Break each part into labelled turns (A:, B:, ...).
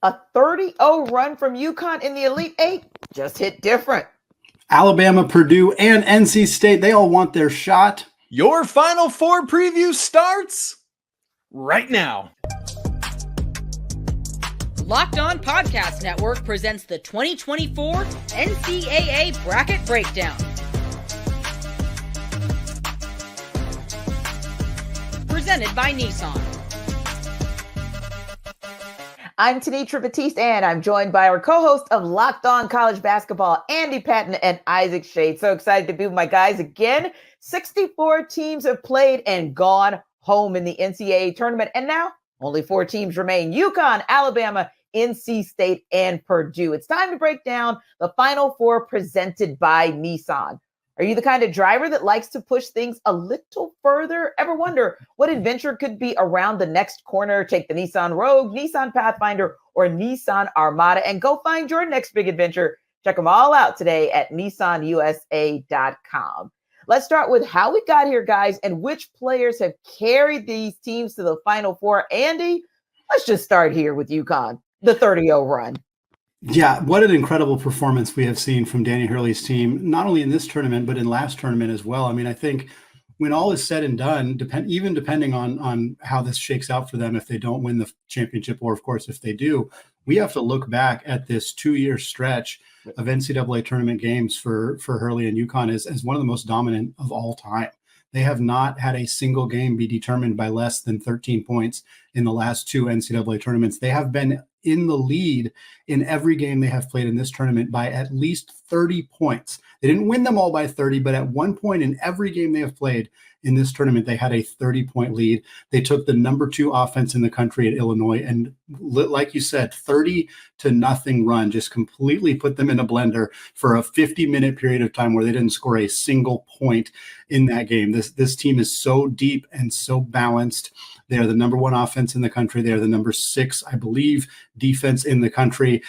A: A 30-0 run from UConn in the Elite Eight just hit different.
B: Alabama, Purdue, and NC State, they all want their shot.
C: Your Final Four preview starts right now.
D: Locked On Podcast Network presents the 2024 NCAA Bracket Breakdown. Presented by Nissan.
A: I'm Tenitra Batiste, and I'm joined by our co-host of Locked On College Basketball, Andy Patton and Isaac Shade. So excited to be with my guys again. 64 teams have played and gone home in the NCAA tournament, and now only 4 teams remain: UConn, Alabama, NC State, and Purdue. It's time to break down the Final Four presented by Nissan. Are you the kind of driver that likes to push things a little further? Ever wonder what adventure could be around the next corner? Take the Nissan Rogue, Nissan Pathfinder, or Nissan Armada and go find your next big adventure. Check them all out today at nissanusa.com. Let's start with how we got here, guys, and which players have carried these teams to the Final Four. Andy, let's just start here with UConn, the 30-0 run.
B: Yeah, what an incredible performance we have seen from Danny Hurley's team, not only in this tournament, but in last tournament as well. I mean, I think when all is said and done, even depending on how this shakes out for them, if they don't win the championship, or of course, if they do, we have to look back at this 2-year stretch of NCAA tournament games for Hurley and UConn as one of the most dominant of all time. They have not had a single game be determined by less than 13 points in the last 2 NCAA tournaments. They have been in the lead in every game they have played in this tournament by at least 30 points. They didn't win them all by 30, but at one point in every game they have played in this tournament, they had a 30-point lead. They took the number 2 offense in the country at Illinois and, like you said, 30-0 run, just completely put them in a blender for a 50-minute period of time where they didn't score a single point in that game. This team is so deep and so balanced. They are the number 1 offense in the country. They are the number 6, I believe, defense in the country.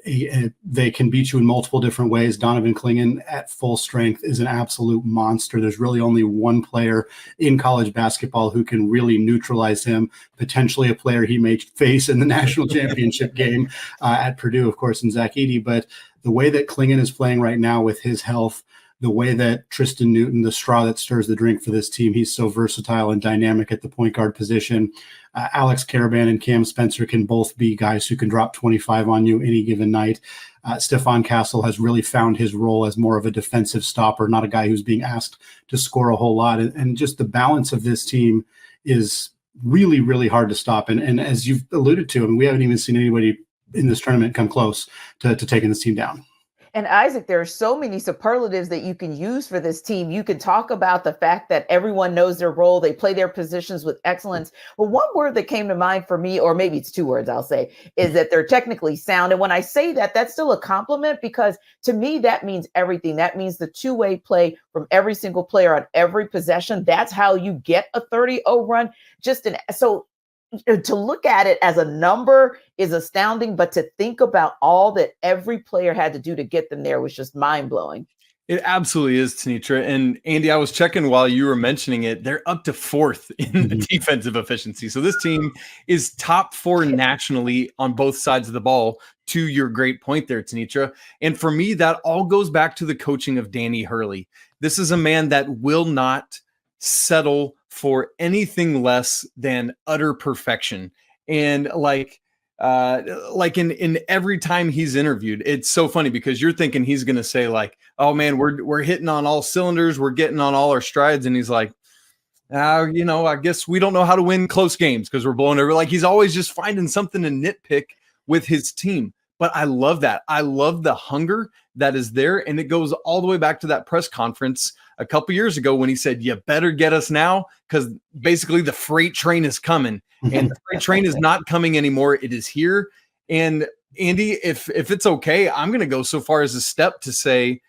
B: They can beat you in multiple different ways. Donovan Clingan at full strength is an absolute monster. There's really only one player in college basketball who can really neutralize him, potentially a player he may face in the national championship game at Purdue, of course, in Zach Edey. But the way that Clingan is playing right now with his health, the way that Tristan Newton, the straw that stirs the drink for this team, he's so versatile and dynamic at the point guard position. Alex Caravan and Cam Spencer can both be guys who can drop 25 on you any given night. Stephon Castle has really found his role as more of a defensive stopper, not a guy who's being asked to score a whole lot. And just the balance of this team is really, really hard to stop. And as you've alluded to, we haven't even seen anybody in this tournament come close to taking this team down.
A: And Isaac, there are so many superlatives that you can use for this team. You can talk about the fact that everyone knows their role. They play their positions with excellence. But one word that came to mind for me, or maybe it's 2 words, I'll say, is that they're technically sound. And when I say that, that's still a compliment, because to me, that means everything. That means the two-way play from every single player on every possession. That's how you get a 30-0 run. So to look at it as a number is astounding, but to think about all that every player had to do to get them there was just mind-blowing.
C: It absolutely is, Tenitra. And Andy, I was checking while you were mentioning it. They're up to 4th in the defensive efficiency. So this team is top 4 nationally on both sides of the ball, to your great point there, Tenitra. And for me, that all goes back to the coaching of Danny Hurley. This is a man that will not settle for anything less than utter perfection. And like in every time he's interviewed, it's so funny because you're thinking he's going to say like, oh man, we're hitting on all cylinders. We're getting on all our strides. And he's like, I guess we don't know how to win close games because we're blowing over. Like he's always just finding something to nitpick with his team. But I love that. I love the hunger that is there. And it goes all the way back to that press conference a couple years ago when he said, you better get us now, because basically the freight train is coming. And the freight train is not coming anymore. It is here. And Andy, if it's okay, I'm going to go so far as a step to say,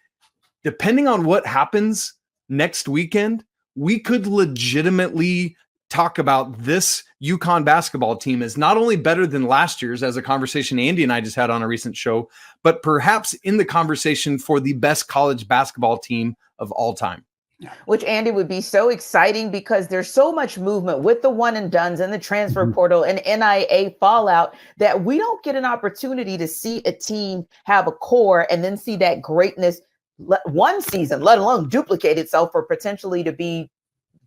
C: depending on what happens next weekend, we could legitimately talk about this UConn basketball team as not only better than last year's, as a conversation Andy and I just had on a recent show, but perhaps in the conversation for the best college basketball team of all time.
A: Which, Andy, would be so exciting because there's so much movement with the one and dones and the transfer portal and NIA fallout that we don't get an opportunity to see a team have a core and then see that greatness one season, let alone duplicate itself for potentially to be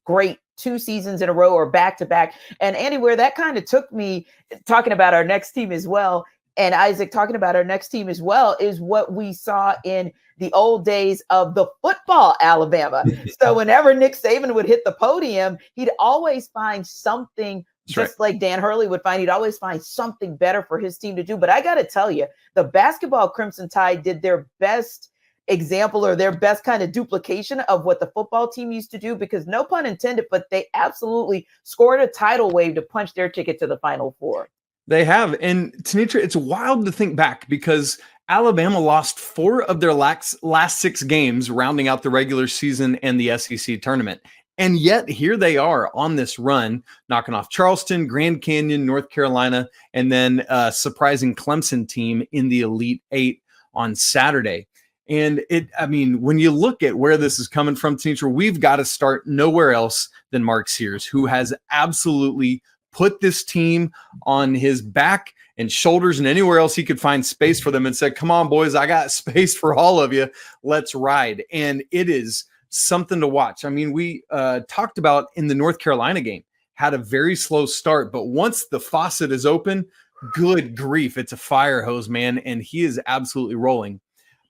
A: great 2 seasons in a row or back to back. And Andy, where that kind of took me talking about our next team as well, and Isaac talking about our next team as well, is what we saw in the old days of the football Alabama. So whenever Nick Saban would hit the podium, he'd always find something, just like Dan Hurley would find, he'd always find something better for his team to do. But I got to tell you, the basketball Crimson Tide did their best example or their best kind of duplication of what the football team used to do, because no pun intended, but they absolutely scored a tidal wave to punch their ticket to the Final Four.
C: They have. And Tanitra, it's wild to think back because Alabama lost 4 of their last 6 games, rounding out the regular season and the SEC tournament. And yet here they are on this run, knocking off Charleston, Grand Canyon, North Carolina, and then a surprising Clemson team in the Elite 8 on Saturday. And when you look at where this is coming from, Tanitra, we've got to start nowhere else than Mark Sears, who has absolutely put this team on his back and shoulders and anywhere else he could find space for them and said, come on, boys, I got space for all of you. Let's ride. And it is something to watch. I mean, we talked about in the North Carolina game, had a very slow start, but once the faucet is open, good grief, it's a fire hose, man. And he is absolutely rolling.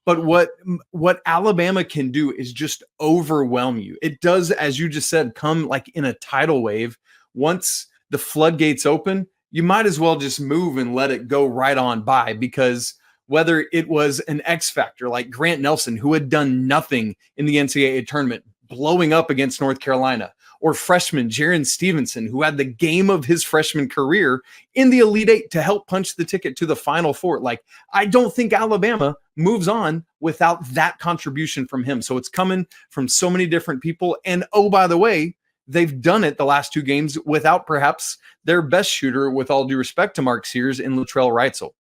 C: But what Alabama can do is just overwhelm you. It does, as you just said, come like in a tidal wave. Once the floodgates open, you might as well just move and let it go right on by, because whether it was an X factor like Grant Nelson, who had done nothing in the NCAA tournament, blowing up against North Carolina, or freshman Jaron Stevenson, who had the game of his freshman career in the Elite 8 to help punch the ticket to the Final Four. Like, I don't think Alabama moves on without that contribution from him. So it's coming from so many different people. And oh, by the way, they've done it the last 2 games without perhaps their best shooter, with all due respect to Mark Sears, and Latrell Reitzel.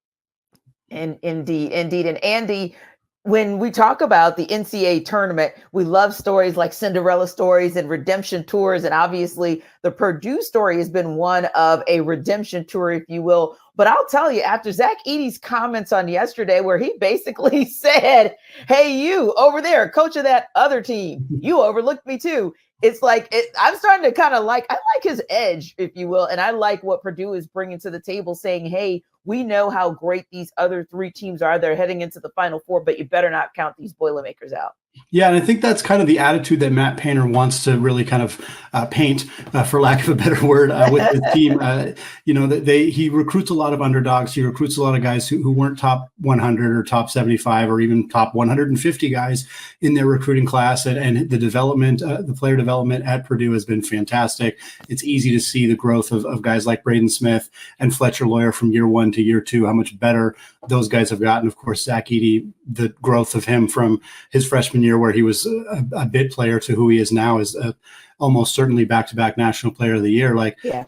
A: And indeed. And Andy, when we talk about the NCAA tournament, we love stories like Cinderella stories and redemption tours. And obviously the Purdue story has been one of a redemption tour, if you will. But I'll tell you, after Zach Edey's comments on yesterday, where he basically said, hey, you over there, coach of that other team, you overlooked me too. It's like, I'm starting to kind of I like his edge, if you will. And I like what Purdue is bringing to the table, saying, hey, we know how great these other 3 teams are. They're heading into the Final Four, but you better not count these Boilermakers out.
B: Yeah, and I think that's kind of the attitude that Matt Painter wants to really kind of paint, for lack of a better word, with his team. He recruits a lot of underdogs. He recruits a lot of guys who weren't top 100 or top 75 or even top 150 guys in their recruiting class. And the development, the player development at Purdue has been fantastic. It's easy to see the growth of guys like Braden Smith and Fletcher Lawyer from year 1 to year 2, how much better those guys have gotten. Of course, Zach Edey, the growth of him from his freshman year, where he was a bit player, to who he is now, is almost certainly back-to-back National Player of the Year.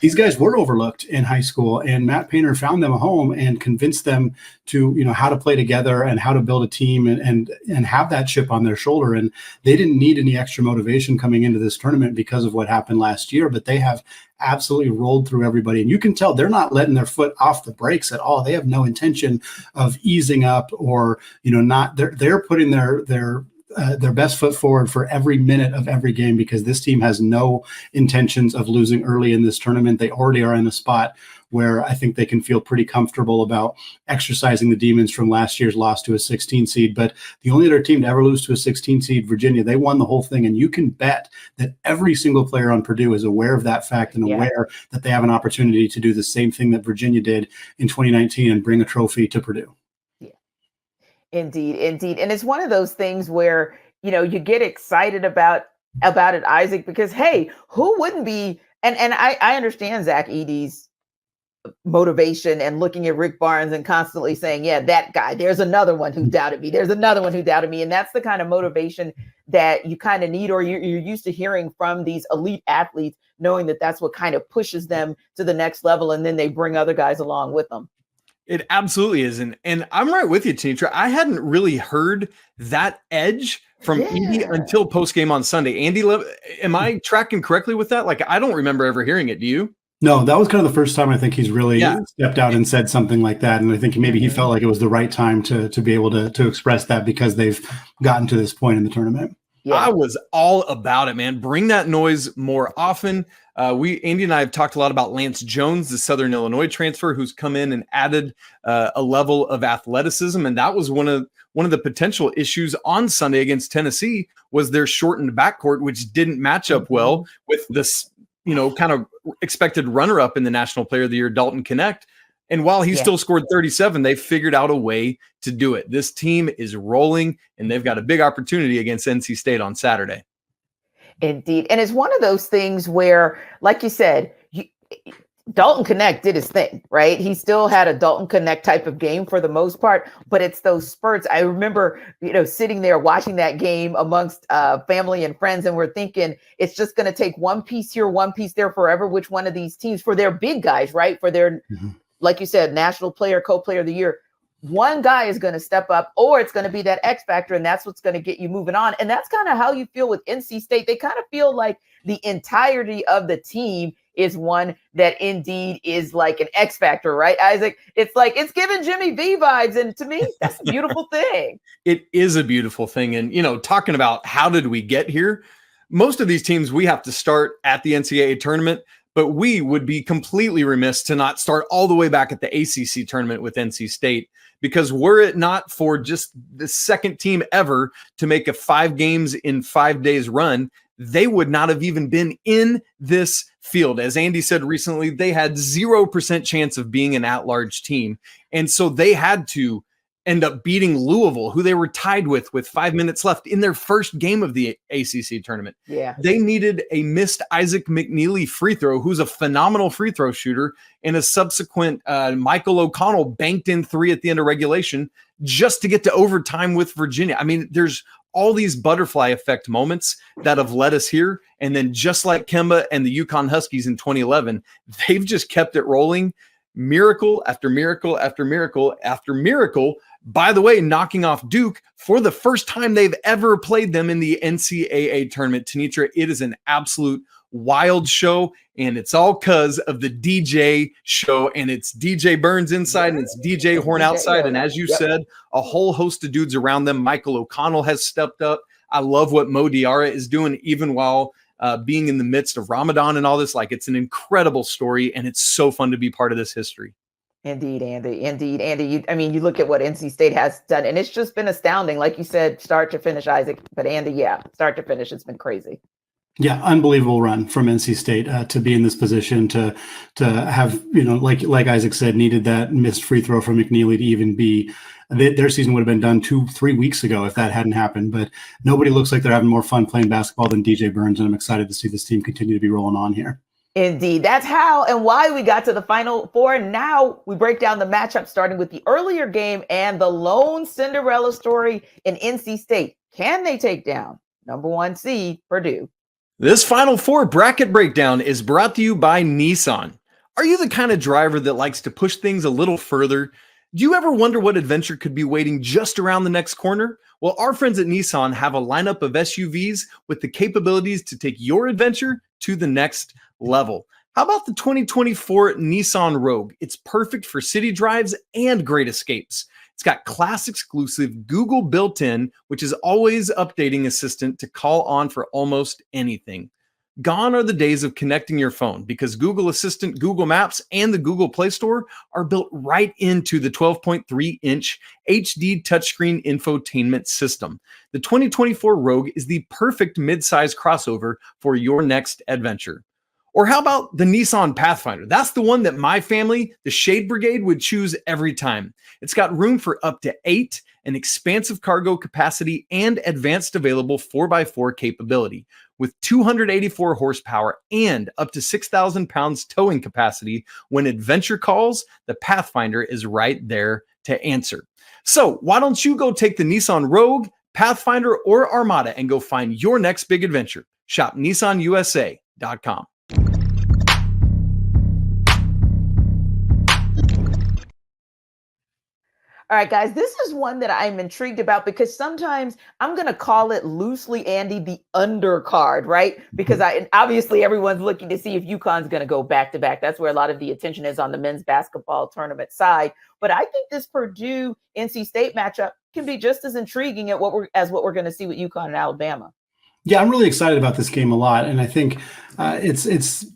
B: These guys were overlooked in high school, and Matt Painter found them a home and convinced them to, how to play together and how to build a team and have that chip on their shoulder. And they didn't need any extra motivation coming into this tournament because of what happened last year, but they have absolutely rolled through everybody. And you can tell they're not letting their foot off the brakes at all. They have no intention of easing up or, they're putting their best foot forward for every minute of every game, because this team has no intentions of losing early in this tournament. They already are in a spot where I think they can feel pretty comfortable about exercising the demons from last year's loss to a 16 seed. But the only other team to ever lose to a 16 seed, Virginia, they won the whole thing. And you can bet that every single player on Purdue is aware of that fact and aware that they have an opportunity to do the same thing that Virginia did in 2019 and bring a trophy to Purdue.
A: Indeed. And it's one of those things where, you get excited about it, Isaac, because, hey, who wouldn't be? And I understand Zach Edey's motivation and looking at Rick Barnes and constantly saying, yeah, that guy, there's another one who doubted me. There's another one who doubted me. And that's the kind of motivation that you kind of need, or you're used to hearing from these elite athletes, knowing that that's what kind of pushes them to the next level. And then they bring other guys along with them.
C: It absolutely is. And I'm right with you, Tanitra. I hadn't really heard that edge from Andy until post game on Sunday. Andy, am I tracking correctly with that? Like, I don't remember ever hearing it. Do you?
B: No, that was kind of the first time I think he's really stepped out and said something like that. And I think maybe he felt like it was the right time to be able to express that because they've gotten to this point in the tournament.
C: Yeah. I was all about it, man. Bring that noise more often. Andy and I have talked a lot about Lance Jones, the Southern Illinois transfer, who's come in and added a level of athleticism. And that was one of the potential issues on Sunday against Tennessee was their shortened backcourt, which didn't match up well with this, kind of expected runner-up in the National Player of the Year, Dalton Connect. And while he still scored 37, they figured out a way to do it. This team is rolling, and they've got a big opportunity against NC State on Saturday.
A: Indeed. And it's one of those things where, like you said, Dalton Connect did his thing, right? He still had a Dalton Connect type of game for the most part, but it's those spurts. I remember, sitting there watching that game amongst family and friends, and we're thinking it's just going to take one piece here, one piece there forever, which one of these teams for their big guys, right? For their like you said, national player, co-player of the year, one guy is going to step up, or it's going to be that X factor, and that's what's going to get you moving on. And that's kind of how you feel with NC State. They kind of feel like the entirety of the team is one that indeed is like an X factor, right, Isaac? It's like it's giving Jimmy V vibes, and to me, that's a beautiful thing.
C: It is a beautiful thing. And, talking about how did we get here, most of these teams, we have to start at the NCAA tournament. But we would be completely remiss to not start all the way back at the ACC tournament with NC State, because were it not for just the second team ever to make a 5 games in 5 days run, they would not have even been in this field. As Andy said recently, they had 0% chance of being an at-large team. And so they had to end up beating Louisville, who they were tied with 5 minutes left in their first game of the ACC tournament.
A: Yeah.
C: They needed a missed Isaac McNeely free throw, who's a phenomenal free throw shooter, and a subsequent Michael O'Connell banked in 3 at the end of regulation just to get to overtime with Virginia. I mean, there's all these butterfly effect moments that have led us here. And then just like Kemba and the UConn Huskies in 2011, they've just kept it rolling. Miracle after miracle after miracle after miracle. By the way, knocking off Duke for the first time they've ever played them in the NCAA tournament. Tanitra, it is an absolute wild show, and it's all because of the DJ show, and it's DJ Burns inside and it's DJ Horn outside. And as you said, a whole host of dudes around them. Michael O'Connell has stepped up. I love what Mo Diarra is doing, even while being in the midst of Ramadan and all this. Like, it's an incredible story, and it's so fun to be part of this history.
A: Indeed, Andy. Indeed, Andy. You look at what NC State has done, and it's just been astounding. Like you said, start to finish, Isaac. But Andy, start to finish, it's been crazy.
B: Yeah, unbelievable run from NC State to be in this position to have, like Isaac said, needed that missed free throw from McNeely to even be. Their season would have been done 2-3 weeks ago if that hadn't happened. But nobody looks like they're having more fun playing basketball than DJ Burns, and I'm excited to see this team continue to be rolling on here.
A: Indeed. That's how and why we got to the Final Four. Now we break down the matchup, starting with the earlier game and the lone Cinderella story in NC State. Can they take down number 1 seed Purdue?
C: This Final Four bracket breakdown is brought to you by Nissan. Are you the kind of driver that likes to push things a little further? Do you ever wonder what adventure could be waiting just around the next corner? Well, our friends at Nissan have a lineup of SUVs with the capabilities to take your adventure to the next level. How about the 2024 Nissan Rogue? It's perfect for city drives and great escapes. It's got class exclusive Google built-in, which is always updating assistant to call on for almost anything. Gone are the days of connecting your phone, because Google Assistant, Google Maps, and the Google Play Store are built right into the 12.3-inch HD touchscreen infotainment system. The 2024 Rogue is the perfect mid-size crossover for your next adventure. Or how about the Nissan Pathfinder? That's the one that my family, the Shade Brigade, would choose every time. It's got room for up to 8, an expansive cargo capacity, and advanced available 4x4 capability. With 284 horsepower and up to 6,000 pounds towing capacity, when adventure calls, the Pathfinder is right there to answer. So why don't you go take the Nissan Rogue, Pathfinder, or Armada and go find your next big adventure? Shop NissanUSA.com.
A: All right, guys, this is one that I'm intrigued about because sometimes I'm going to call it loosely, Andy, the undercard, right? Because obviously everyone's looking to see if UConn's going to go back to back. That's where a lot of the attention is on the men's basketball tournament side. But I think this Purdue NC State matchup can be just as intriguing as what we're going to see with UConn and Alabama.
B: Yeah, I'm really excited about this game a lot, and I think it's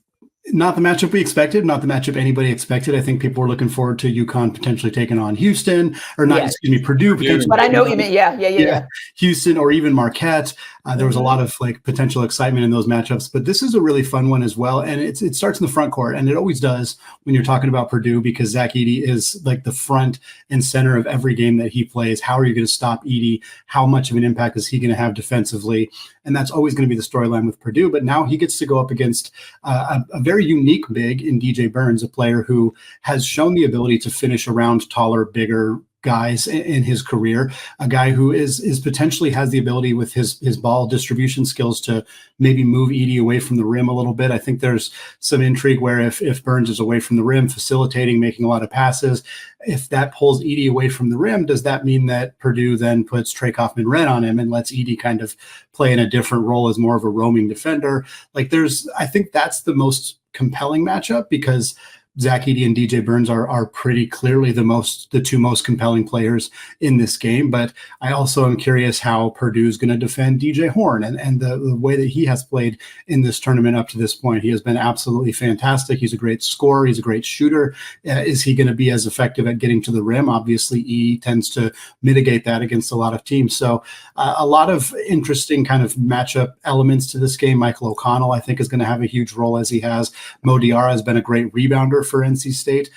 B: not the matchup we expected, not the matchup anybody expected. I think people were looking forward to UConn potentially taking on Houston, or not, excuse me, Purdue potentially.
A: But I know what you mean. Yeah.
B: Houston or even Marquette. There was a lot of potential excitement in those matchups, but this is a really fun one as well. And it starts in the front court, and it always does when you're talking about Purdue, because Zach Edey is like the front and center of every game that he plays. How are you going to stop Edey? How much of an impact is he going to have defensively? And that's always going to be the storyline with Purdue. But now he gets to go up against a very unique big in DJ Burns, a player who has shown the ability to finish around taller, bigger guys in his career, a guy who is potentially has the ability with his ball distribution skills to maybe move Edey away from the rim a little bit. I think there's some intrigue where if Burns is away from the rim, facilitating, making a lot of passes, if that pulls Edey away from the rim, does that mean that Purdue then puts Trey Kaufman-Renn on him and lets Edey kind of play in a different role as more of a roaming defender? I think that's the most compelling matchup, because Zach Edey and DJ Burns are pretty clearly the two most compelling players in this game. But I also am curious how Purdue is going to defend DJ Horn and the way that he has played in this tournament up to this point. He has been absolutely fantastic. He's a great scorer. He's a great shooter. Is he going to be as effective at getting to the rim? Obviously, Edey tends to mitigate that against a lot of teams. So a lot of interesting kind of matchup elements to this game. Michael O'Connell, I think, is going to have a huge role, as he has. Mo Diarra has been a great rebounder for NC State.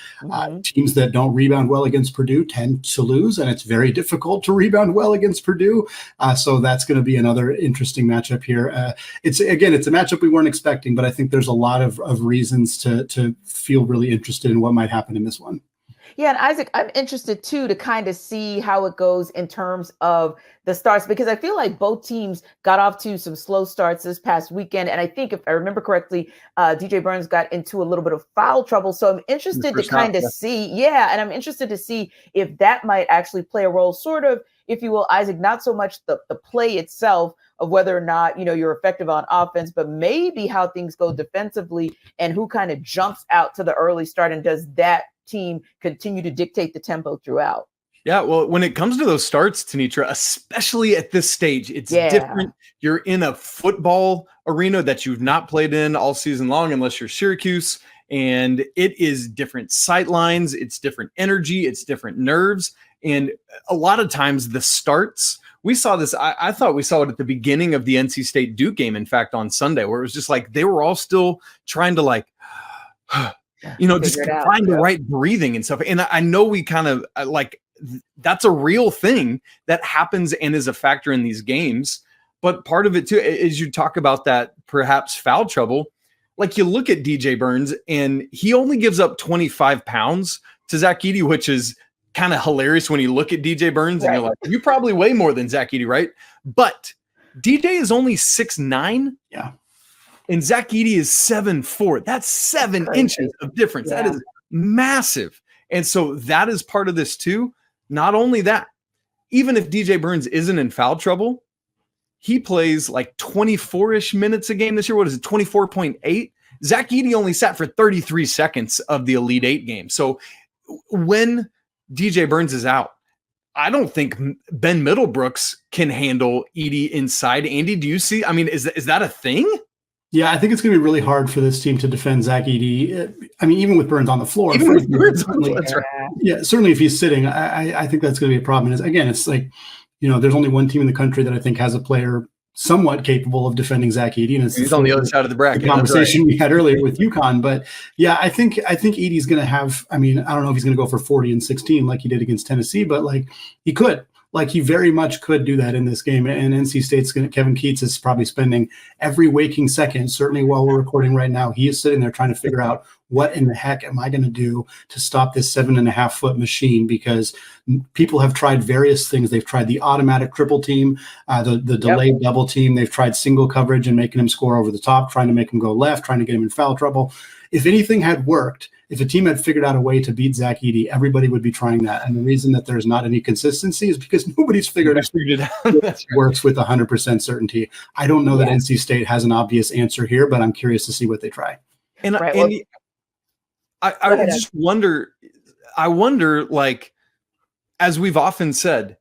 B: Teams that don't rebound well against Purdue tend to lose, and it's very difficult to rebound well against Purdue. So that's going to be another interesting matchup here. It's a matchup we weren't expecting, but I think there's a lot of reasons to feel really interested in what might happen in this one.
A: Yeah, and Isaac, I'm interested too to kind of see how it goes in terms of the starts, because I feel like both teams got off to some slow starts this past weekend. And I think if I remember correctly, DJ Burns got into a little bit of foul trouble. So I'm interested to kind of see, and I'm interested to see if that might actually play a role, sort of, if you will, Isaac, not so much the play itself of whether or not, you're effective on offense, but maybe how things go defensively and who kind of jumps out to the early start, and does that team continue to dictate the tempo throughout?
C: Yeah, well, when it comes to those starts, Tenitra, especially at this stage, it's different. You're in a football arena that you've not played in all season long, unless you're Syracuse, and it is different sight lines, it's different energy, it's different nerves, and a lot of times the starts, we saw this, I thought we saw it at the beginning of the NC State Duke game, in fact, on Sunday, where it was just like they were all still trying to just find the right breathing and stuff. And I know we kind of that's a real thing that happens and is a factor in these games. But part of it too is you talk about that perhaps foul trouble. Like, you look at DJ Burns and he only gives up 25 pounds to Zach Edey, which is kind of hilarious when you look at DJ Burns and you're like, you probably weigh more than Zach Edey, right? But DJ is only 6'9".
B: Yeah.
C: And Zach Edey is 7'4". That's 7 inches of difference. Yeah. That is massive. And so that is part of this too. Not only that, even if DJ Burns isn't in foul trouble, he plays like 24-ish minutes a game this year. What is it, 24.8? Zach Edey only sat for 33 seconds of the Elite Eight game. So when DJ Burns is out, I don't think Ben Middlebrooks can handle Edey inside. Andy, do you see? I mean, is that a thing?
B: Yeah, I think it's going to be really hard for this team to defend Zach Edey. I mean, even with Burns on the floor. Certainly if he's sitting, I think that's going to be a problem. And again, it's like, there's only one team in the country that I think has a player somewhat capable of defending Zach Edey, and
C: he's on the other side of the bracket.
B: The conversation we had earlier with UConn, but yeah, I think Edey's going to have. I mean, I don't know if he's going to go for 40 and 16 like he did against Tennessee, but like he could. Like, he very much could do that in this game. And NC State's Kevin Keats is probably spending every waking second, certainly while we're recording right now, he is sitting there trying to figure out, what in the heck am I going to do to stop this 7.5-foot machine? Because people have tried various things. They've tried the automatic triple team, the delayed double team. They've tried single coverage and making him score over the top, trying to make him go left, trying to get him in foul trouble. If anything had worked, if a team had figured out a way to beat Zach Edey, everybody would be trying that. And the reason that there's not any consistency is because nobody's figured out it works with 100% certainty. I don't know that NC State has an obvious answer here, but I'm curious to see what they try.
C: And, I just wonder, like, as we've often said,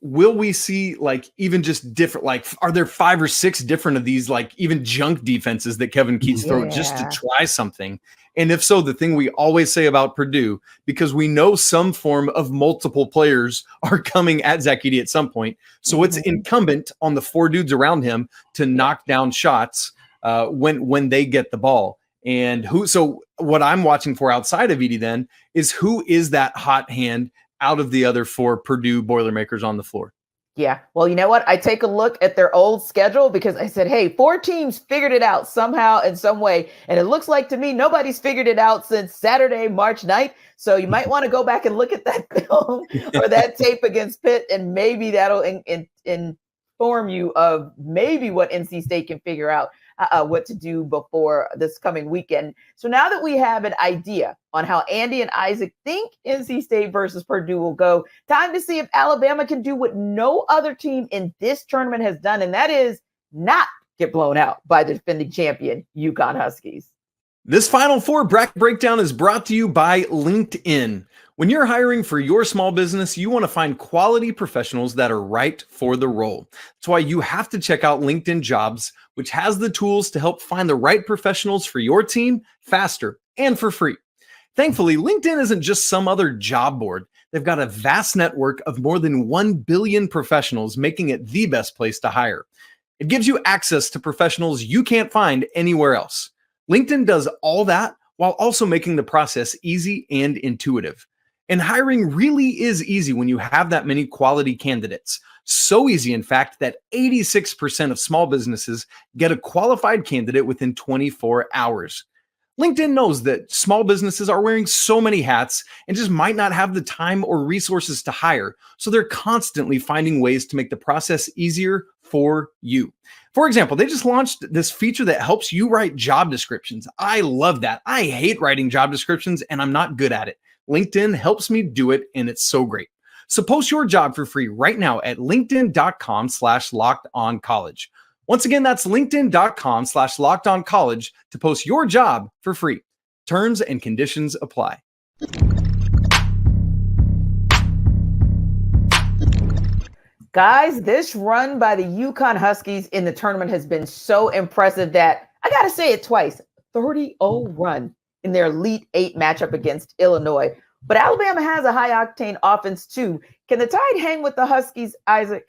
C: will we see like even just different, like, are there 5 or 6 different of these, like even junk defenses that Kevin Keats throw just to try something? And if so, the thing we always say about Purdue, because we know some form of multiple players are coming at Zach Edey at some point. So it's incumbent on the 4 dudes around him to knock down shots when they get the ball. And so what I'm watching for outside of Edey then is who is that hot hand out of the other 4 Purdue Boilermakers on the floor.
A: Yeah. Well, you know what? I take a look at their old schedule because I said, hey, 4 teams figured it out somehow in some way. And it looks like to me, nobody's figured it out since Saturday, March 9th. So you might want to go back and look at that film or that tape against Pitt, and maybe that'll inform you of maybe what NC State can figure out what to do before this coming weekend. So now that we have an idea on how Andy and Isaac think NC State versus Purdue will go, time to see if Alabama can do what no other team in this tournament has done, and that is not get blown out by the defending champion UConn Huskies.
C: This Final Four bracket breakdown is brought to you by LinkedIn. When you're hiring for your small business, you want to find quality professionals that are right for the role. That's why you have to check out LinkedIn Jobs, which has the tools to help find the right professionals for your team faster and for free. Thankfully, LinkedIn isn't just some other job board. They've got a vast network of more than 1 billion professionals, making it the best place to hire. It gives you access to professionals you can't find anywhere else. LinkedIn does all that while also making the process easy and intuitive. And hiring really is easy when you have that many quality candidates. So easy, in fact, that 86% of small businesses get a qualified candidate within 24 hours. LinkedIn knows that small businesses are wearing so many hats and just might not have the time or resources to hire. So they're constantly finding ways to make the process easier for you. For example, they just launched this feature that helps you write job descriptions. I love that. I hate writing job descriptions and I'm not good at it. LinkedIn helps me do it, and it's so great. So post your job for free right now at linkedin.com/lockedoncollege. Once again, that's linkedin.com/lockedoncollege to post your job for free. Terms and conditions apply.
A: Guys, this run by the UConn Huskies in the tournament has been so impressive that I got to say it twice, 30-0 run in their Elite 8 matchup against Illinois. But Alabama has a high-octane offense, too. Can the Tide hang with the Huskies, Isaac?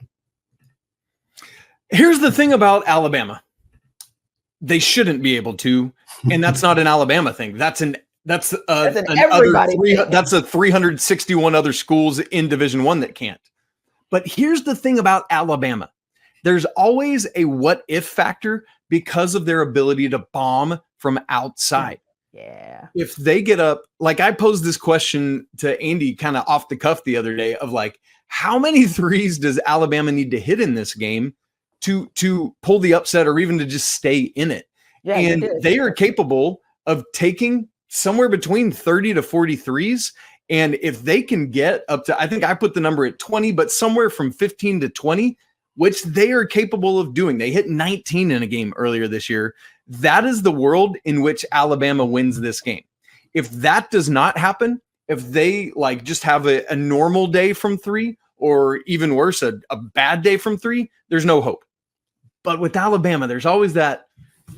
C: Here's the thing about Alabama. They shouldn't be able to, and that's not an Alabama thing. That's a 361 other schools in Division I that can't. But here's the thing about Alabama. There's always a what-if factor because of their ability to bomb from outside.
A: Yeah.
C: If they get up, like I posed this question to Andy kind of off the cuff the other day of like, how many threes does Alabama need to hit in this game to pull the upset or even to just stay in it? Yeah, and they are capable of taking somewhere between 30 to 40 threes. And if they can get up to, I think I put the number at 20, but somewhere from 15 to 20, which they are capable of doing. They hit 19 in a game earlier this year. That is the world in which Alabama wins this game. If that does not happen, if they like just have a normal day from 3, or even worse, a bad day from 3, there's no hope. But with Alabama, there's always that,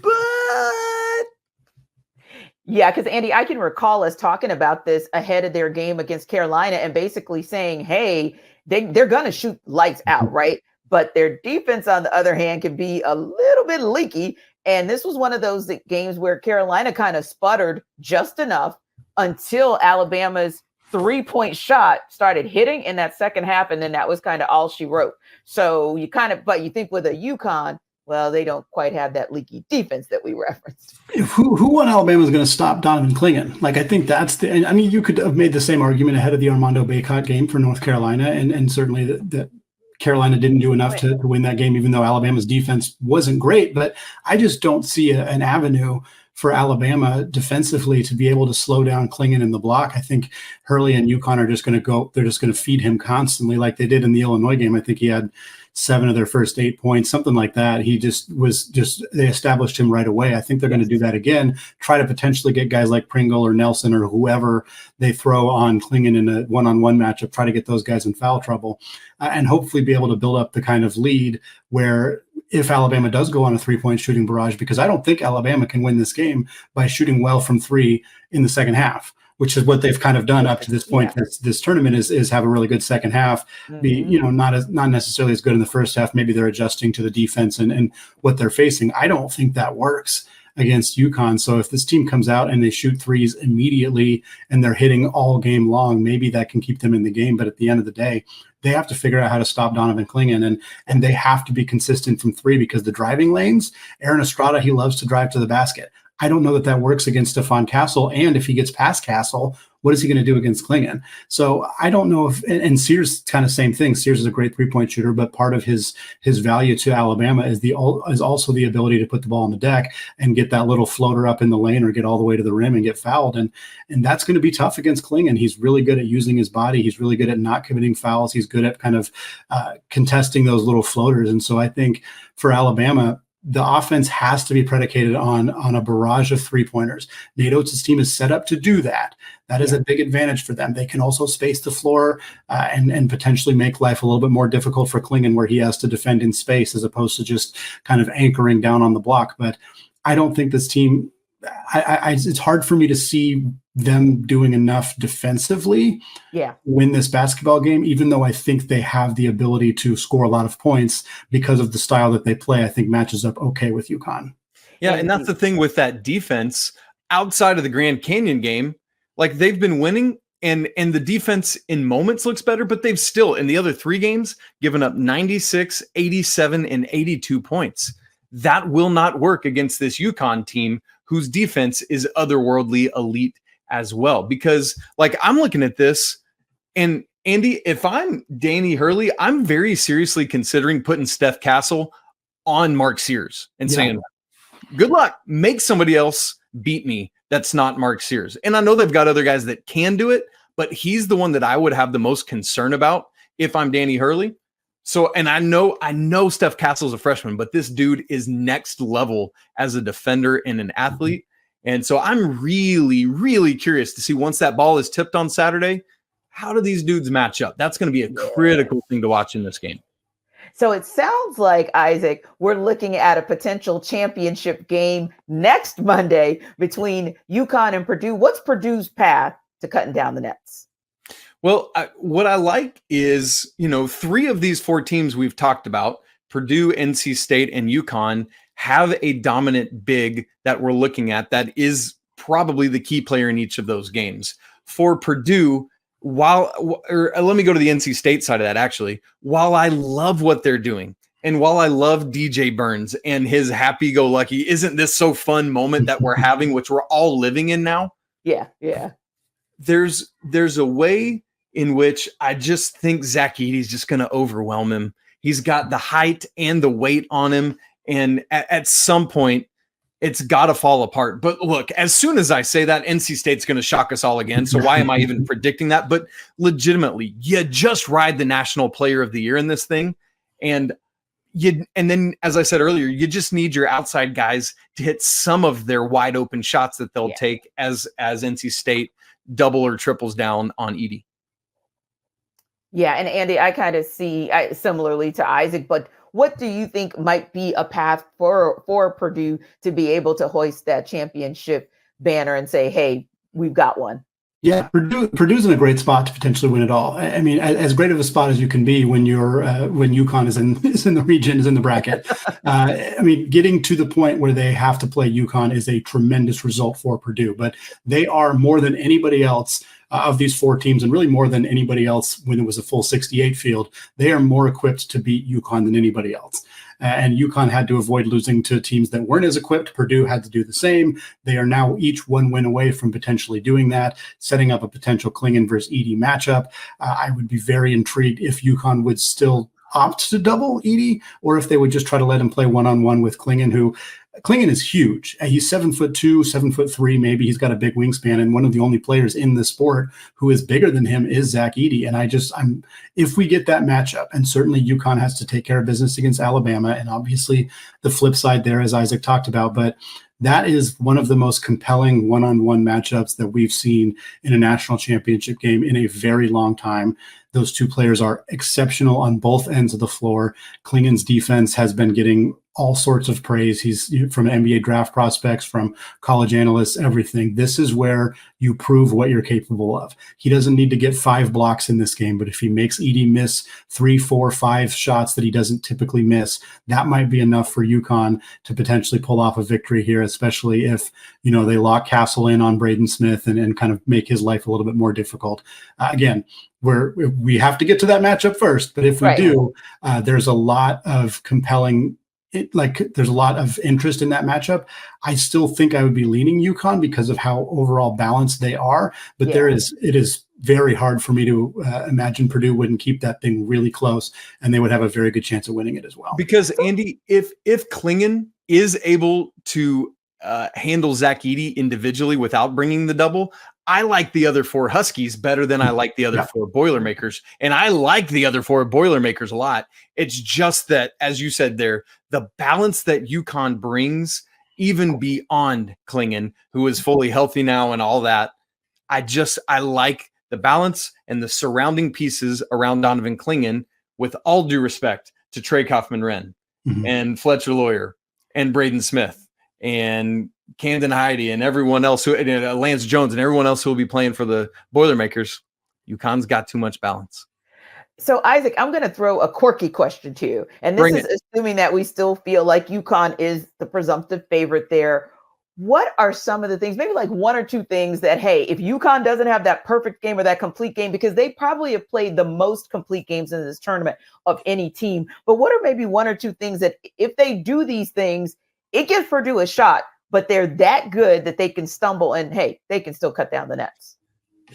C: but.
A: Yeah, because Andy, I can recall us talking about this ahead of their game against Carolina and basically saying, hey, they're going to shoot lights out, right? But their defense, on the other hand, can be a little bit leaky. And this was one of those games where Carolina kind of sputtered just enough until Alabama's 3-point shot started hitting in that second half. And then that was kind of all she wrote. So you think with a UConn, well, they don't quite have that leaky defense that we referenced.
B: Who on Alabama is going to stop Donovan Clingan? Like, I think you could have made the same argument ahead of the Armando Bacot game for North Carolina. And certainly that Carolina didn't do enough to win that game, even though Alabama's defense wasn't great. But I just don't see an avenue for Alabama defensively to be able to slow down Klingon in the block. I think Hurley and UConn are just going to go, they're just going to feed him constantly like they did in the Illinois game. I think he had 7 of their first 8 points, something like that. He they established him right away. I think they're going to do that again, try to potentially get guys like Pringle or Nelson or whoever they throw on Klingon in a one-on-one matchup, try to get those guys in foul trouble, and hopefully be able to build up the kind of lead where if Alabama does go on a 3-point shooting barrage, because I don't think Alabama can win this game by shooting well from 3 in the second half, which is what they've kind of done up to this point. Yeah. This tournament is have a really good second half, be not necessarily as good in the first half. Maybe they're adjusting to the defense and what they're facing. I don't think that works against UConn. So if this team comes out and they shoot threes immediately and they're hitting all game long, maybe that can keep them in the game. But at the end of the day, they have to figure out how to stop Donovan Klingon, and they have to be consistent from 3 because the driving lanes, Aaron Estrada, he loves to drive to the basket. I don't know that works against Stephon Castle. And if he gets past Castle, what is he going to do against Klingon? So I don't know if, and Sears kind of same thing. Sears is a great 3-point shooter, but part of his value to Alabama is also the ability to put the ball on the deck and get that little floater up in the lane or get all the way to the rim and get fouled. And that's going to be tough against Klingon. He's really good at using his body. He's really good at not committing fouls. He's good at kind of contesting those little floaters. And so I think for Alabama, the offense has to be predicated on a barrage of 3-pointers. Nate Oates' team is set up to do that. That is a big advantage for them. They can also space the floor and potentially make life a little bit more difficult for Klingon, where he has to defend in space as opposed to just kind of anchoring down on the block. But I don't think this team, it's hard for me to see them doing enough defensively win this basketball game, even though I think they have the ability to score a lot of points because of the style that they play. I think matches up okay with UConn.
C: Yeah, and that's the thing with that defense outside of the Grand Canyon game. Like, they've been winning and the defense in moments looks better, but they've still, in the other 3 games, given up 96, 87, and 82 points. That will not work against this UConn team whose defense is otherworldly elite as well. Because, like, I'm looking at this, and Andy, if I'm Danny Hurley, I'm very seriously considering putting Steph Castle on Mark Sears and saying, good luck, make somebody else beat me that's not Mark Sears. And I know they've got other guys that can do it, but he's the one that I would have the most concern about if I'm Danny Hurley. So, and I know Steph Castle's a freshman, but this dude is next level as a defender and an athlete. And so I'm really, really curious to see, once that ball is tipped on Saturday, how do these dudes match up? That's going to be a critical thing to watch in this game.
A: So it sounds like, Isaac, we're looking at a potential championship game next Monday between UConn and Purdue. What's Purdue's path to cutting down the nets?
C: Well, what I like is, 3 of these 4 teams we've talked about, Purdue, NC State, and UConn, have a dominant big that we're looking at that is probably the key player in each of those games. For Purdue, let me go to the NC State side of that, actually. While I love what they're doing, and while I love DJ Burns and his happy-go-lucky, isn't this so fun moment that we're having, which we're all living in now?
A: Yeah.
C: There's a way in which I just think Zach Edey's just going to overwhelm him. He's got the height and the weight on him, and at some point, it's got to fall apart. But look, as soon as I say that, NC State's going to shock us all again. So why am I even predicting that? But legitimately, you just ride the National Player of the Year in this thing. And then, as I said earlier, you just need your outside guys to hit some of their wide open shots that they'll take as NC State double or triples down on Edey.
A: Yeah, and Andy, I kind of see similarly to Isaac, but what do you think might be a path for Purdue to be able to hoist that championship banner and say, hey, we've got one?
B: Yeah, Purdue's in a great spot to potentially win it all. I mean, as great of a spot as you can be when when UConn is in the region, is in the bracket. I mean, getting to the point where they have to play UConn is a tremendous result for Purdue. But they are, more than anybody else of these 4 teams, and really more than anybody else when it was a full 68 field, they are more equipped to beat UConn than anybody else. And UConn had to avoid losing to teams that weren't as equipped. Purdue had to do the same. They are now each 1 win away from potentially doing that, setting up a potential Klingon versus Edey matchup. I would be very intrigued if UConn would still opt to double Edey, or if they would just try to let him play one-on-one with Klingon, who Klingon is huge. He's 7'2", 7'3", maybe. He's got a big wingspan, and one of the only players in the sport who is bigger than him is Zach Edey. And if we get that matchup, and certainly UConn has to take care of business against Alabama, and obviously the flip side there, as Isaac talked about, but that is one of the most compelling one-on-one matchups that we've seen in a national championship game in a very long time. Those two players are exceptional on both ends of the floor. Klingon's defense has been getting all sorts of praise. He's from NBA draft prospects, from college analysts, everything. This is where you prove what you're capable of. He doesn't need to get 5 blocks in this game, but if he makes Edey miss 3, 4, 5 shots that he doesn't typically miss, that might be enough for UConn to potentially pull off a victory here, especially if, they lock Castle in on Braden Smith and kind of make his life a little bit more difficult. Again, we have to get to that matchup first, but if we do, there's a lot of there's a lot of interest in that matchup. I still think I would be leaning UConn because of how overall balanced they are, but it is very hard for me to imagine Purdue wouldn't keep that thing really close, and they would have a very good chance of winning it as well.
C: Because Andy, if Klingon is able to handle Zach Edey individually without bringing the double, I like the other 4 Huskies better than I like the other 4 Boilermakers. And I like the other 4 Boilermakers a lot. It's just that, as you said there, the balance that UConn brings, even beyond Klingon, who is fully healthy now and all that, I like the balance and the surrounding pieces around Donovan Klingon, with all due respect to Trey Kaufman-Renn and Fletcher Lawyer and Braden Smith and Camden Heide and everyone else Lance Jones and everyone else who will be playing for the Boilermakers. UConn's got too much balance.
A: So Isaac, I'm going to throw a quirky question to you. And this is assuming that we still feel like UConn is the presumptive favorite there. What are some of the things, maybe like 1 or 2 things that, hey, if UConn doesn't have that perfect game or that complete game, because they probably have played the most complete games in this tournament of any team, but what are maybe 1 or 2 things that if they do these things, it gives Purdue a shot, but they're that good that they can stumble and, hey, they can still cut down the nets?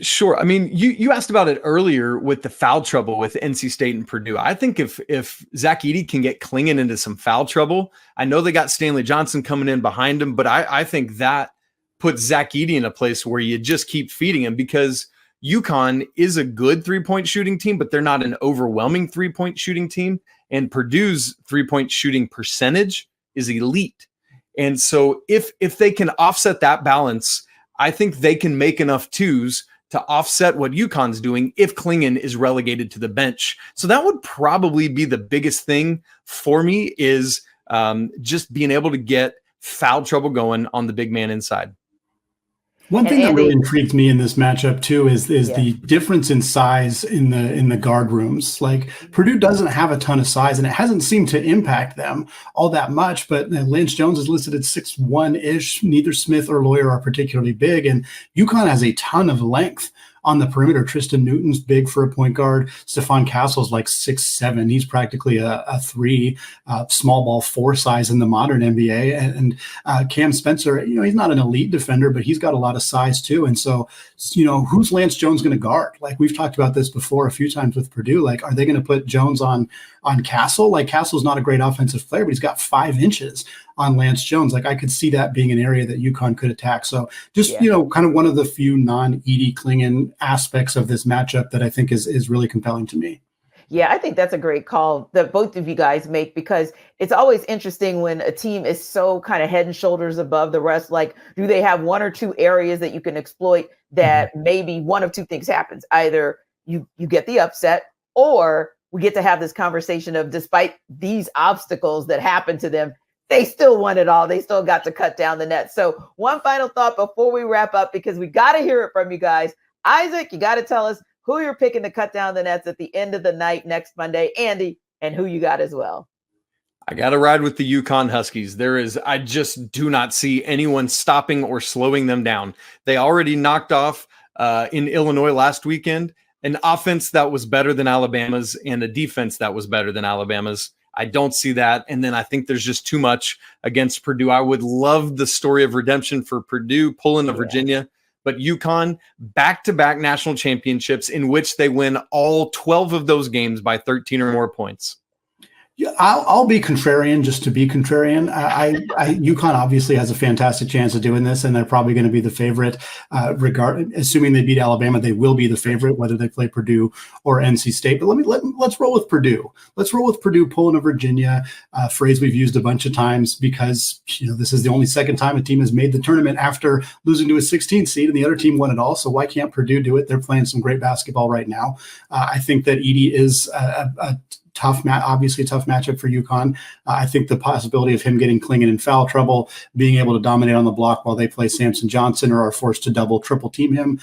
C: Sure. I mean, you asked about it earlier with the foul trouble with NC State and Purdue. I think if Zach Edey can get Klingon into some foul trouble, I know they got Stanley Johnson coming in behind him, but I think that puts Zach Edey in a place where you just keep feeding him, because UConn is a good 3-point shooting team, but they're not an overwhelming 3-point shooting team. And Purdue's 3-point shooting percentage is elite. And so if they can offset that balance, I think they can make enough twos to offset what UConn's doing if Klingon is relegated to the bench. So that would probably be the biggest thing for me, is just being able to get foul trouble going on the big man inside.
B: One thing that really intrigues me in this matchup too is the difference in size in the guard rooms. Like, Purdue doesn't have a ton of size, and it hasn't seemed to impact them all that much. But Lance Jones is listed at 6'1"-ish. Neither Smith or Lawyer are particularly big, and UConn has a ton of length on the perimeter. Tristan Newton's big for a point guard. Stephon Castle's like 6'7". He's practically a 3, small ball 4 size in the modern NBA. And Cam Spencer, he's not an elite defender, but he's got a lot of size too. And so, who's Lance Jones going to guard? Like, we've talked about this before a few times with Purdue. Like, are they going to put Jones on Castle? Like, Castle's not a great offensive player, but he's got 5 inches on Lance Jones. Like, I could see that being an area that UConn could attack. So just, kind of one of the few non-Edey Klingon aspects of this matchup that I think is really compelling to me.
A: Yeah, I think that's a great call that both of you guys make, because it's always interesting when a team is so kind of head and shoulders above the rest. Like, do they have 1 or 2 areas that you can exploit that maybe one of 2 things happens? Either you get the upset, or we get to have this conversation of, despite these obstacles that happen to them, they still won it all. They still got to cut down the net. So one final thought before we wrap up, because we got to hear it from you guys. Isaac, you got to tell us who you're picking to cut down the nets at the end of the night next Monday. Andy, and who you got as well.
C: I got to ride with the UConn Huskies. I just do not see anyone stopping or slowing them down. They already knocked off in Illinois last weekend an offense that was better than Alabama's and a defense that was better than Alabama's. I don't see that. And then I think there's just too much against Purdue. I would love the story of redemption for Purdue pulling to Virginia, but UConn, back-to-back national championships in which they win all 12 of those games by 13 or more points.
B: Yeah, I'll be contrarian just to be contrarian. UConn obviously has a fantastic chance of doing this, and they're probably going to be the favorite. Assuming they beat Alabama, they will be the favorite, whether they play Purdue or NC State. But let's roll with Purdue. Let's roll with Purdue pulling a Virginia, phrase we've used a bunch of times because this is the only second time a team has made the tournament after losing to a 16th seed, and the other team won it all. So why can't Purdue do it? They're playing some great basketball right now. I think that Edey is a obviously a tough matchup for UConn. I think the possibility of him getting Klingon in foul trouble, being able to dominate on the block while they play Samson Johnson or are forced to double, triple team him.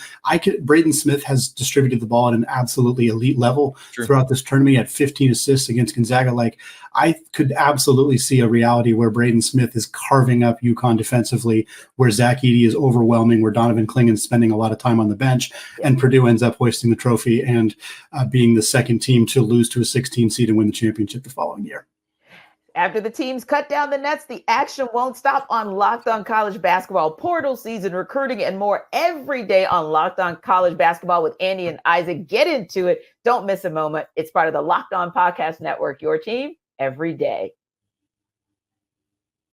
B: Braden Smith has distributed the ball at an absolutely elite level throughout this tournament. He had 15 assists against Gonzaga. I could absolutely see a reality where Braden Smith is carving up UConn defensively, where Zach Edey is overwhelming, where Donovan Klingon's spending a lot of time on the bench, and Purdue ends up hoisting the trophy and being the second team to lose to a 16 seed and win the championship the following year.
A: After the teams cut down the nets, the action won't stop on Locked On College Basketball. Portal season, recruiting, and more every day on Locked On College Basketball with Andy and Isaac. Get into it. Don't miss a moment. It's part of the Locked On Podcast Network, your team every day.